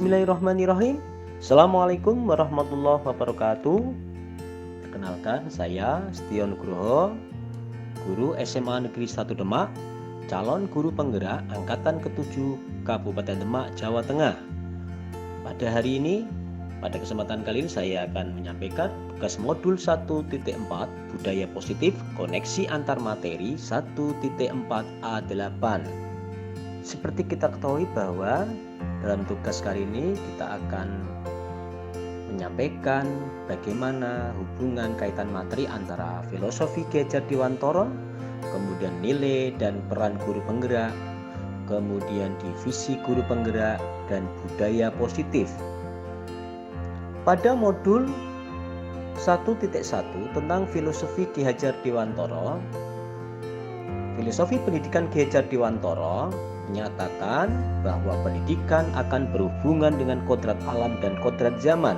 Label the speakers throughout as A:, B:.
A: Bismillahirrahmanirrahim. Assalamualaikum warahmatullahi wabarakatuh. Perkenalkan, saya Setion Nugroho, guru SMA Negeri 1 Demak, calon guru penggerak angkatan ke-7 Kabupaten Demak, Jawa Tengah. Pada hari ini, pada kesempatan kali ini saya akan menyampaikan tugas modul 1.4 Budaya Positif Koneksi Antar Materi 1.4A8. Seperti kita ketahui bahwa dalam tugas kali ini kita akan menyampaikan bagaimana hubungan kaitan materi antara filosofi Ki Hajar Dewantara, kemudian nilai dan peran guru penggerak, kemudian divisi guru penggerak, dan budaya positif. Pada modul 1.1 tentang filosofi Ki Hajar Dewantara, filosofi pendidikan Ki Hajar Dewantara menyatakan bahwa pendidikan akan berhubungan dengan kodrat alam dan kodrat zaman.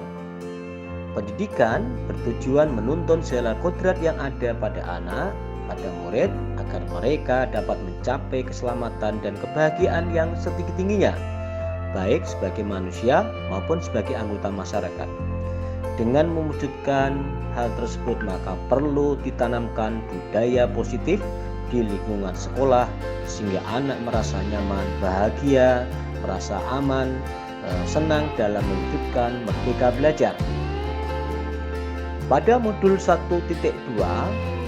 A: Pendidikan bertujuan menuntun segala kodrat yang ada pada anak, pada murid, agar mereka dapat mencapai keselamatan dan kebahagiaan yang setinggi-tingginya, baik sebagai manusia maupun sebagai anggota masyarakat. Dengan mewujudkan hal tersebut, maka perlu ditanamkan budaya positif di lingkungan sekolah sehingga anak merasa nyaman, bahagia, merasa aman, senang dalam mewujudkan merdeka belajar. Pada modul 1.2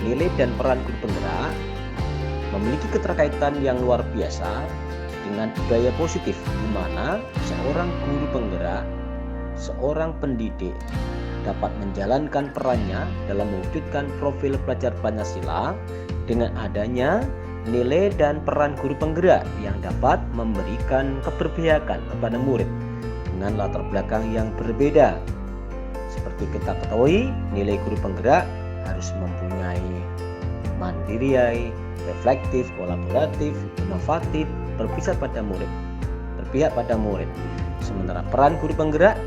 A: nilai dan peran guru penggerak memiliki keterkaitan yang luar biasa dengan budaya positif, di mana seorang guru penggerak, seorang pendidik dapat menjalankan perannya dalam mewujudkan profil pelajar Pancasila dengan adanya nilai dan peran guru penggerak yang dapat memberikan keberpihakan kepada murid dengan latar belakang yang berbeda. Seperti kita ketahui, nilai guru penggerak harus mempunyai mandiri, reflektif, kolaboratif, inovatif, berpihak pada murid. Sementara peran guru penggerak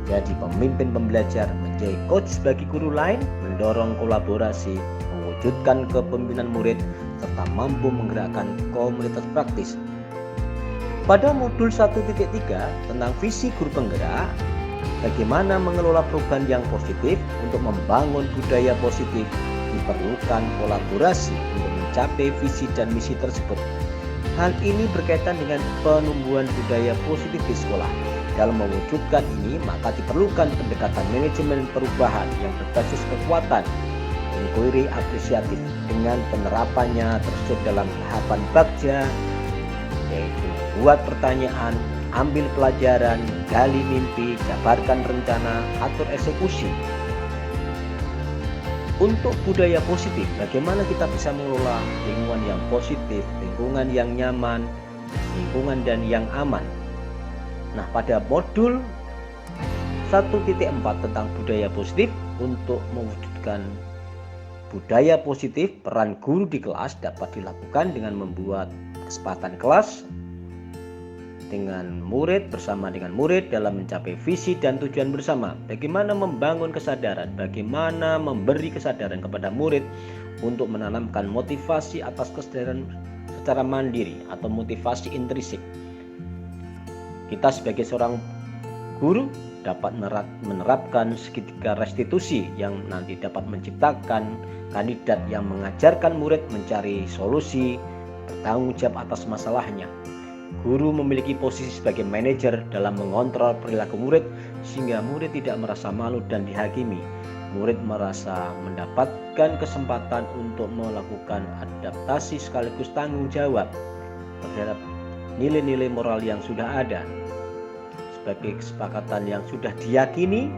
A: menjadi pemimpin pembelajar, menjadi coach bagi guru lain, mendorong kolaborasi, mewujudkan kepemimpinan murid, serta mampu menggerakkan komunitas praktis. Pada modul 1.3 tentang visi guru penggerak, bagaimana mengelola perubahan yang positif untuk membangun budaya positif, diperlukan kolaborasi untuk mencapai visi dan misi tersebut. Hal ini berkaitan dengan penumbuhan budaya positif di sekolah. Dalam mewujudkan ini, maka diperlukan pendekatan manajemen perubahan yang berbasis kekuatan, inquiry apresiatif, dengan penerapannya tersusun dalam tahapan bagja, yaitu buat pertanyaan, ambil pelajaran, gali mimpi, jabarkan rencana, atur eksekusi. Untuk budaya positif, bagaimana kita bisa mengelola lingkungan yang positif, lingkungan yang nyaman, lingkungan dan yang aman. Nah, pada modul 1.4 tentang budaya positif, untuk mewujudkan budaya positif, peran guru di kelas dapat dilakukan dengan membuat kesepakatan kelas dengan murid, bersama dengan murid dalam mencapai visi dan tujuan bersama. Bagaimana membangun kesadaran, bagaimana memberi kesadaran kepada murid untuk menanamkan motivasi atas kesadaran secara mandiri atau motivasi intrinsik. Kita sebagai seorang guru dapat menerapkan segitiga restitusi yang nanti dapat menciptakan kandidat yang mengajarkan murid mencari solusi, bertanggung jawab atas masalahnya. Guru memiliki posisi sebagai manajer dalam mengontrol perilaku murid sehingga murid tidak merasa malu dan dihakimi. Murid merasa mendapatkan kesempatan untuk melakukan adaptasi sekaligus tanggung jawab terhadap nilai-nilai moral yang sudah ada, sebagai kesepakatan yang sudah diyakini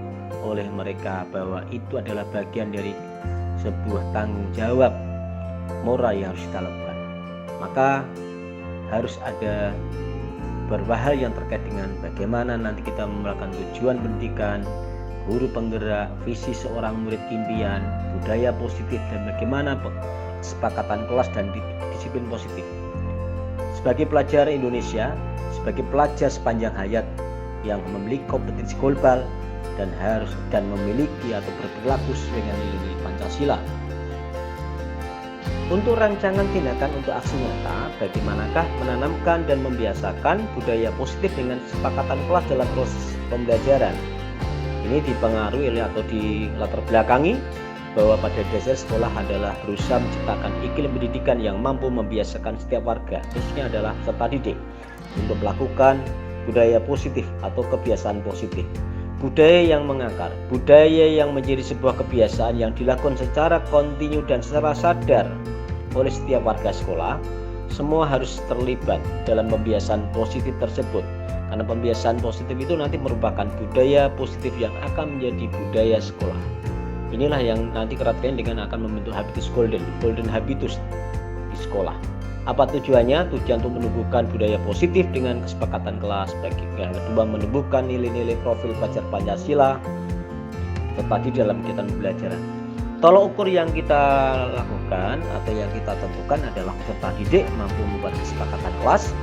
A: oleh mereka bahwa itu adalah bagian dari sebuah tanggung jawab moral yang harus kita lakukan. Maka harus ada beberapa hal yang terkait dengan bagaimana nanti kita melakukan tujuan pendidikan, guru penggerak, visi seorang murid impian, budaya positif, dan bagaimana kesepakatan kelas dan disiplin positif. Sebagai pelajar Indonesia, sebagai pelajar sepanjang hayat yang memiliki kompetensi global dan memiliki atau berperilaku sesuai dengan nilai Pancasila, Untuk rancangan tindakan untuk aksi nyata, bagaimanakah menanamkan dan membiasakan budaya positif dengan kesepakatan kelas dalam proses pembelajaran? Ini dipengaruhi atau dilatar belakangi bahwa pada dasar sekolah adalah berusaha menciptakan iklim pendidikan yang mampu membiasakan setiap warga, khususnya adalah peserta didik, untuk melakukan budaya positif atau kebiasaan positif. Budaya yang mengakar, budaya yang menjadi sebuah kebiasaan yang dilakukan secara kontinu dan secara sadar oleh setiap warga sekolah. Semua harus terlibat dalam pembiasaan positif tersebut, karena pembiasaan positif itu nanti merupakan budaya positif yang akan menjadi budaya sekolah. Inilah yang nanti kerap kali dengan akan membentuk habitus golden habitus di sekolah. Apa tujuannya? Tujuan untuk menumbuhkan budaya positif dengan kesepakatan kelas. Yang kedua, menumbuhkan nilai-nilai profil pelajar Pancasila tadi dalam kegiatan pembelajaran. Tolok ukur yang kita lakukan atau yang kita tentukan adalah peserta didik mampu membuat kesepakatan kelas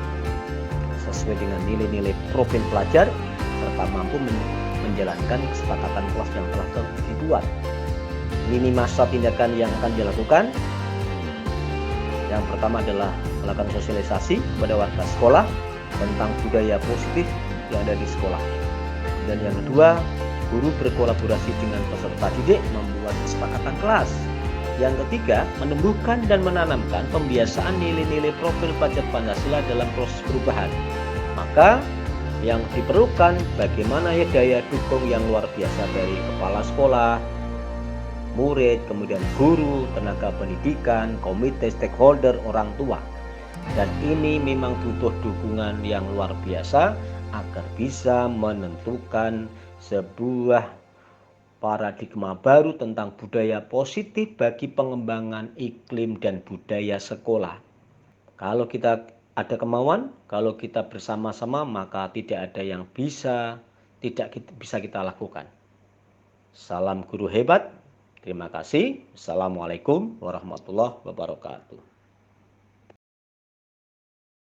A: sesuai dengan nilai-nilai profil pelajar serta mampu menjalankan kesepakatan kelas yang telah dibuat. Lini masa tindakan yang akan dilakukan. Yang pertama adalah melakukan sosialisasi kepada warga sekolah tentang budaya positif yang ada di sekolah. Dan yang kedua, guru berkolaborasi dengan peserta didik membuat kesepakatan kelas. Yang ketiga, menumbuhkan dan menanamkan pembiasaan nilai-nilai profil pelajar Pancasila dalam proses perubahan. Maka yang diperlukan bagaimana ya daya dukung yang luar biasa dari kepala sekolah, murid, kemudian guru, tenaga pendidikan, komite, stakeholder, orang tua. Dan ini memang butuh dukungan yang luar biasa agar bisa menentukan sebuah paradigma baru tentang budaya positif bagi pengembangan iklim dan budaya sekolah. Kalau kita ada kemauan, kalau kita bersama-sama, maka tidak ada yang tidak bisa kita lakukan. Salam guru hebat. Terima kasih. Assalamualaikum warahmatullahi wabarakatuh.